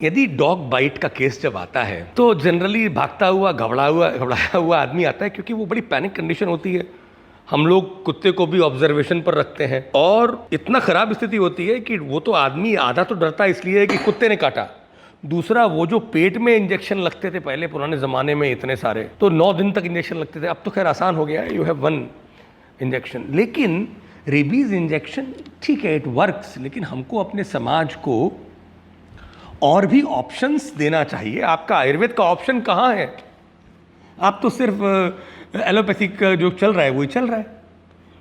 यदि dog bite का case जब आता है तो जनरली भागता हुआ घबराया हुआ आदमी आता है, क्योंकि वो बड़ी पैनिक कंडीशन होती है। हम लोग कुत्ते को भी ऑब्जर्वेशन पर रखते हैं और इतना खराब स्थिति होती है कि वो तो आदमी आधा तो डरता इसलिए है कि कुत्ते ने काटा, दूसरा वो जो पेट में इंजेक्शन लगते थे पहले पुराने ज़माने में इतने सारे, तो 9 दिन तक इंजेक्शन लगते थे। अब तो खैर आसान हो गया है, यू हैव 1 इंजेक्शन। लेकिन रेबीज़ इंजेक्शन ठीक है, इट वर्क्स, लेकिन हमको अपने समाज को और भी ऑप्शंस देना चाहिए। आपका आयुर्वेद का ऑप्शन कहाँ है? आप तो सिर्फ एलोपैथिक जो चल रहा है वही चल रहा है।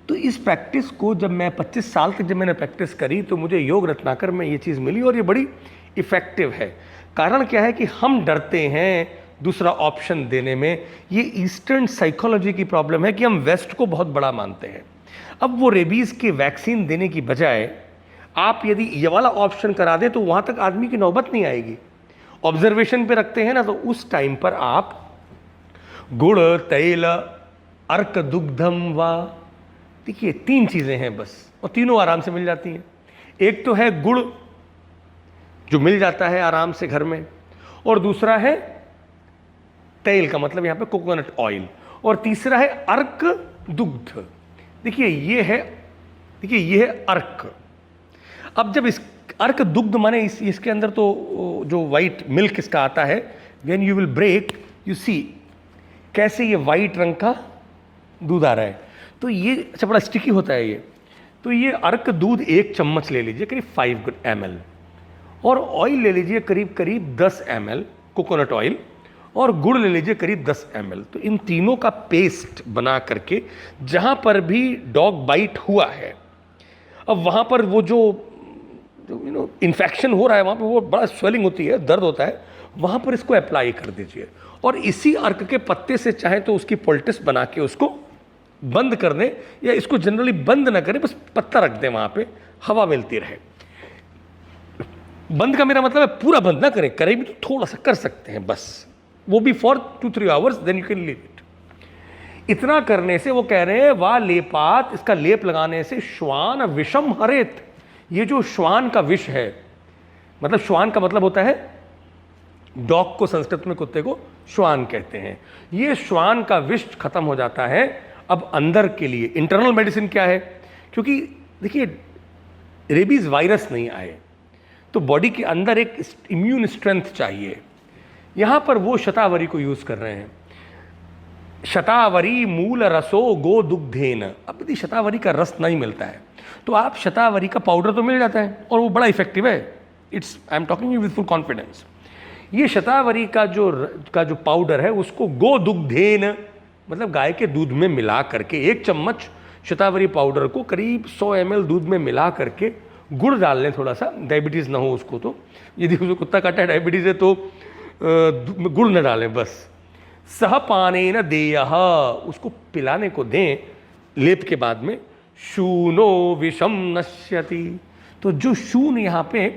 तो इस प्रैक्टिस को जब मैं 25 साल तक जब मैंने प्रैक्टिस करी तो मुझे योग रत्नाकर में ये चीज़ मिली और ये बड़ी इफ़ेक्टिव है। कारण क्या है कि हम डरते हैं दूसरा ऑप्शन देने में। ये ईस्टर्न साइकोलॉजी की प्रॉब्लम है कि हम वेस्ट को बहुत बड़ा मानते हैं। अब वो रेबीज़ के वैक्सीन देने की बजाय आप यदि ये वाला ऑप्शन करा दें तो वहाँ तक आदमी की नौबत नहीं आएगी। ऑब्जर्वेशन पे रखते हैं ना, तो उस टाइम पर आप गुड़ तैल अर्क दुग्धम व, देखिए 3 चीज़ें हैं बस, और तीनों आराम से मिल जाती हैं। एक तो है गुड़ जो मिल जाता है आराम से घर में, और दूसरा है तेल का मतलब यहाँ पे कोकोनट ऑयल, और तीसरा है अर्क दुग्ध। देखिए ये है अर्क। अब जब इस अर्क दुग्ध माने इसके अंदर तो जो वाइट मिल्क इसका आता है, when you will break you see कैसे ये वाइट रंग का दूध आ रहा है। तो ये अच्छा बड़ा स्टिकी होता है ये। तो ये अर्क दूध 1 चम्मच ले लीजिए, करीब 5 ml, और ऑयल ले लीजिए करीब 10 ml कोकोनट ऑयल, और गुड़ ले लीजिए करीब 10 ml। तो इन तीनों का पेस्ट बना करके जहाँ पर भी डॉग बाइट हुआ है, अब वहाँ पर वो जो इन्फेक्शन हो रहा है, वहाँ पर वो बड़ा स्वेलिंग होती है, दर्द होता है, वहाँ पर इसको अप्लाई कर दीजिए। और इसी अर्क के पत्ते से चाहे तो उसकी पोल्टिस बना के उसको बंद कर दें, या इसको जनरली बंद ना करें, बस पत्ता रख दें वहाँ पे, हवा मिलती रहे। बंद का मेरा मतलब है पूरा बंद ना करें, करें भी तो थोड़ा सा कर सकते हैं बस, वो भी for 2-3 hours, then you can leave it. इतना करने से वो कह रहे हैं वाह लेपात, इसका लेप लगाने से श्वान विषम हरेत। ये जो श्वान का विष है, मतलब श्वान का मतलब होता है डॉग को, संस्कृत में कुत्ते को श्वान कहते हैं। ये श्वान का विष खत्म हो जाता है। अब अंदर के लिए इंटरनल मेडिसिन क्या है, क्योंकि देखिए रेबीज वायरस नहीं आए तो बॉडी के अंदर एक इम्यून स्ट्रेंथ चाहिए। यहां पर वो शतावरी को यूज कर रहे हैं। शतावरी मूल रसो गो दुग्धेन। अब यदि शतावरी का रस नहीं मिलता है तो आप शतावरी का पाउडर तो मिल जाता है और वो बड़ा इफेक्टिव है। I am talking you with full confidence. ये शतावरी का जो पाउडर है उसको गो दुग्धेन मतलब गाय के दूध में मिला करके, 1 चम्मच शतावरी पाउडर को करीब 100 ml दूध में मिला करके गुड़ डाल लें थोड़ा सा, डायबिटीज़ ना हो उसको, तो यदि उसको कुत्ता काटा है डायबिटीज़ है तो गुड़ न डालें बस। सह पाने न देयः, उसको पिलाने को दें लेप के बाद में। शूनो विषम नश्यति, तो जो शून यहाँ पे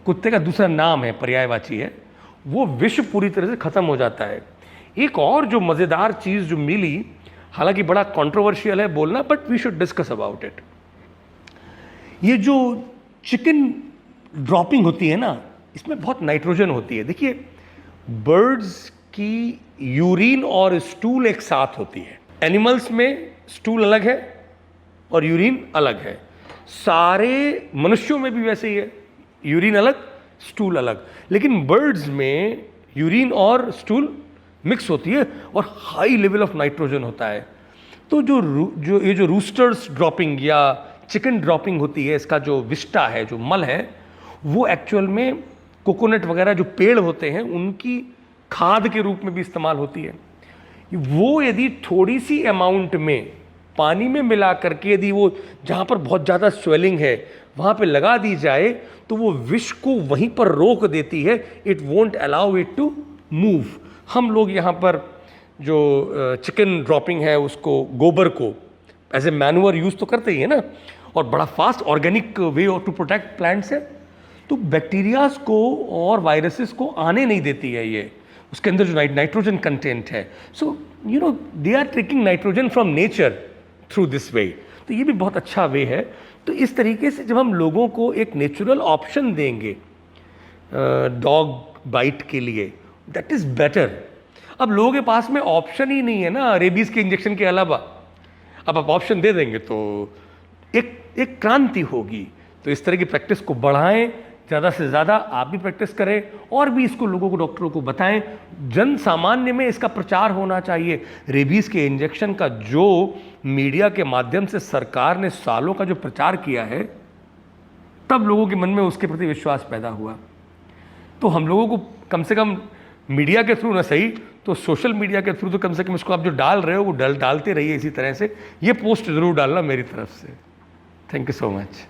कुत्ते का दूसरा नाम है, पर्यायवाची है, वो विष पूरी तरह से खत्म हो जाता है। एक और जो मज़ेदार चीज़ जो मिली, हालांकि बड़ा कंट्रोवर्शियल है बोलना, but we should discuss about it. ये जो चिकन ड्रॉपिंग होती है ना, इसमें बहुत नाइट्रोजन होती है। देखिए बर्ड्स की यूरिन और स्टूल एक साथ होती है। एनिमल्स में स्टूल अलग है और यूरिन अलग है। सारे मनुष्यों में भी वैसे ही है, यूरिन अलग स्टूल अलग। लेकिन बर्ड्स में यूरिन और स्टूल मिक्स होती है और हाई लेवल ऑफ नाइट्रोजन होता है। तो जो रूस्टर्स ड्रॉपिंग या चिकन ड्रॉपिंग होती है, इसका जो विष्टा है, जो मल है, वो एक्चुअल में कोकोनट वगैरह जो पेड़ होते हैं उनकी खाद के रूप में भी इस्तेमाल होती है। वो यदि थोड़ी सी अमाउंट में पानी में मिला करके, यदि वो जहाँ पर बहुत ज़्यादा स्वेलिंग है वहाँ पे लगा दी जाए तो वो विष को वहीं पर रोक देती है। It won't allow it to move. हम लोग यहाँ पर जो चिकन ड्रॉपिंग है उसको, गोबर को एज ए मैन्योर यूज़ तो करते ही है ना, और बड़ा fast organic way to protect plants है। तो बैक्टीरियाज को और वायरसेस को आने नहीं देती है ये, उसके अंदर जो नाइट्रोजन कंटेंट है। So you know they are taking nitrogen from nature through this way. तो ये भी बहुत अच्छा वे है। तो इस तरीके से जब हम लोगों को एक नेचुरल ऑप्शन देंगे डॉग बाइट के लिए, दैट इज़ बेटर। अब लोगों के पास में ऑप्शन ही नहीं है ना रेबीज़ के इंजेक्शन के अलावा। अब आप ऑप्शन दे देंगे तो एक क्रांति होगी। तो इस तरह की प्रैक्टिस को बढ़ाएं, ज़्यादा से ज़्यादा आप भी प्रैक्टिस करें और भी इसको लोगों को, डॉक्टरों को बताएं। जन सामान्य में इसका प्रचार होना चाहिए। रेबीज़ के इंजेक्शन का जो मीडिया के माध्यम से सरकार ने सालों का जो प्रचार किया है, तब लोगों के मन में उसके प्रति विश्वास पैदा हुआ। तो हम लोगों को कम से कम मीडिया के थ्रू ना सही तो सोशल मीडिया के थ्रू तो कम से कम इसको आप जो डाल रहे हो वो डालते रहिए। इसी तरह से ये पोस्ट ज़रूर डालना मेरी तरफ से। Thank you so much.